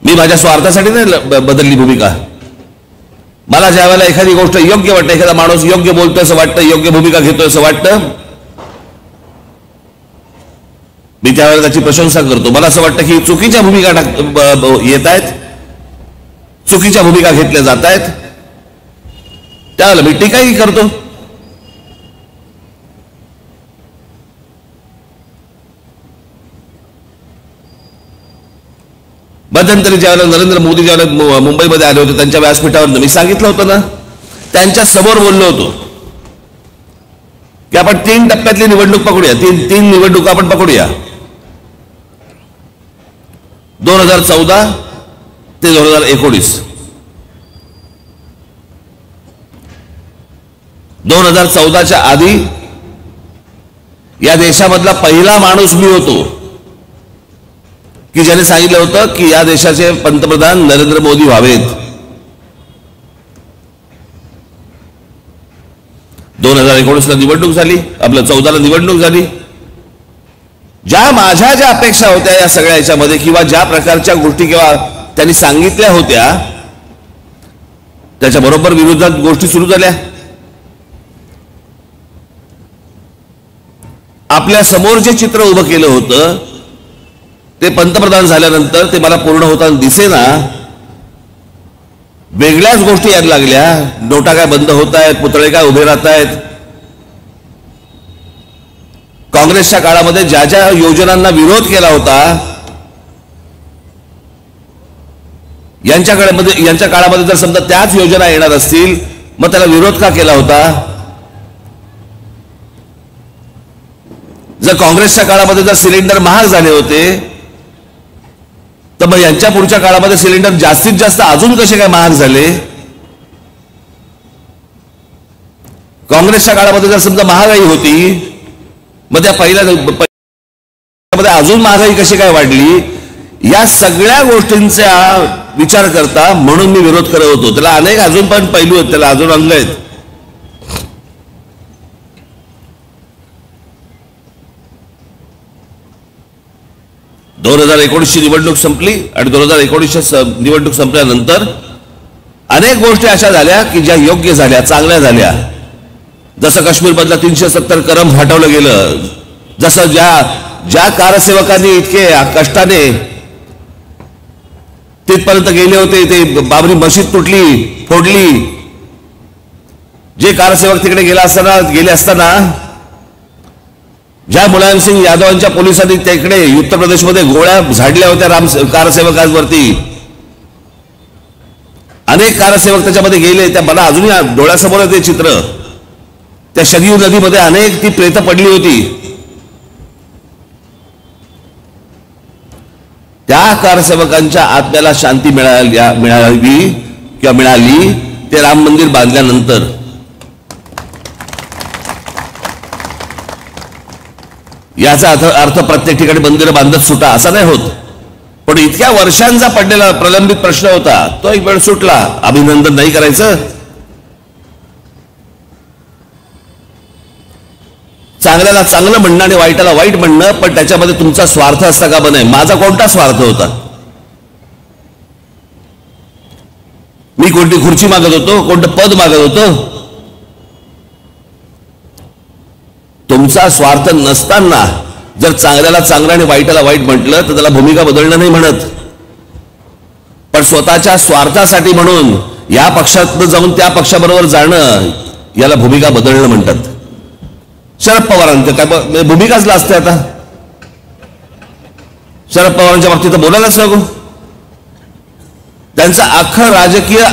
मी माझ्या स्वार्थासाठी नाही बदलली भूमिका. मला ज्या वेळेला एखादी गोष्ट योग्य वाटते, एखादा माणूस योग्य बोलतोय असं वाटतं, योग्य भूमिका घेतोय असं वाटतं, मी त्यावेळेला त्याची प्रशंसा करतो. मला असं वाटतं की चुकीच्या भूमिका येत आहेत, चुकीच्या भूमिका घेतल्या जात आहेत, त्यावेळेला मी टीकाही करतो. मध्यंतरी ज्यावेळेला नरेंद्र मोदी ज्यावेळेला मुंबईमध्ये आले होते त्यांच्या व्यासपीठावर मी सांगितलं होतं ना, त्यांच्या समोर बोललो होतो की आपण 3 टप्प्यातली निवडणूक पकडूया, तीन निवडणुका आपण पकडूया. 2014 ते 2019. 2014च्या आधी या देशामधला पहिला माणूस मी होतो की ज्याने सांगितलं होतं की या देशाचे पंतप्रधान नरेंद्र मोदी व्हावेत. 2019ला निवडणूक झाली, आपलं 14ला निवडणूक झाली. माझ्या ज्या अपेक्षा होत्या या सगळ्या याच्यामध्ये किंवा ज्या प्रकारच्या गोष्टी किंवा त्यांनी सांगितल्या होत्या त्याच्या बरोबर विरोधात गोष्टी सुरू झाल्या. आपल्या समोर जे चित्र उभं केलं होतं ते पंतप्रधान झाल्यानंतर ते मला पूर्ण होताना दिसेना, वेगळ्याच गोष्टी यायला लागल्या. नोटा काय बंद होत आहेत, पुतळे काय उभे राहत आहेत. काँग्रेसच्या काळामध्ये ज्या ज्या योजनांना विरोध केला होता यांच्या काळामध्ये जर समजा त्याच योजना येणार असतील मग त्याला विरोध का केला होता. जर काँग्रेसच्या काळामध्ये जर सिलेंडर महाग झाले होते तर मग यांच्या पुढच्या काळामध्ये सिलेंडर जास्तीत जास्त अजून कसे काय महाग झाले. काँग्रेसच्या काळामध्ये जर समजा महागाई होती मग त्या पहिल्या अजून महागाई कशी काय वाढली. या सगळ्या गोष्टींचा विचार करता म्हणून मी विरोध करत होतो. त्याला अनेक अजून पण पैलू आहेत, त्याला अजून अंग आहेत. दोन 2019ची निवडणूक संपली आणि 2019च्या निवडणूक संपल्यानंतर अनेक गोष्टी अशा झाल्या की ज्या योग्य झाल्या, चांगल्या झाल्या. जसं काश्मीरमधला 370 कलम हटवलं गेलं, जसं ज्या कारसेवकांनी इतके कष्टाने तिथपर्यंत गेले होते, ते बाबरी मशीद तुटली, फोडली. जे कारसेवक तिकडे गेले असताना ज्या मुलायम सिंग यादवांच्या पोलिसांनी तिकडे उत्तर प्रदेशमध्ये गोळ्या झाडल्या होत्या कारसेवकांवरती, अनेक कारसेवक त्याच्यामध्ये गेले. त्या मला अजूनही डोळ्यासमोर आहे ते चित्र. त्या शरयू नदीमध्ये अनेक ती प्रेत पडली होती. त्या कारसेवकांच्या आत्म्याला शांती मिळाली ते राम मंदिर बांधल्यानंतर. याचा अर्थ प्रत्येक ठिकाणी मंदिर बांधत सुटा असा नाही होत, पण इतक्या वर्षांचा पडलेला प्रलंबित प्रश्न होता तो एक वेळ सुटला. अभिनंदन नाही करायचं. चांगल्याला चांगलं म्हणणं आणि वाईटाला वाईट म्हणणं, पण त्याच्यामध्ये तुमचा स्वार्थ असता का नाही. माझा कोणता स्वार्थ होता. मी कोणती खुर्ची मागत होतो, कोणतं पद मागत होतो. तुमचा स्वार्थ नसताना जर चांगल्याला चांगलं आणि वाईटाला वाईट म्हटलं तर त्याला भूमिका बदलणं नाही म्हणत. पण स्वतःच्या स्वार्थासाठी म्हणून या पक्षात जाऊन त्या पक्षाबरोबर जाणं याला भूमिका बदलणं म्हणतात. शरद पवारांचं काय भूमिकाच असते. आता शरद पवारांच्या बाबतीत बोलायलाच नको. त्यांचं अख्खं राजकीय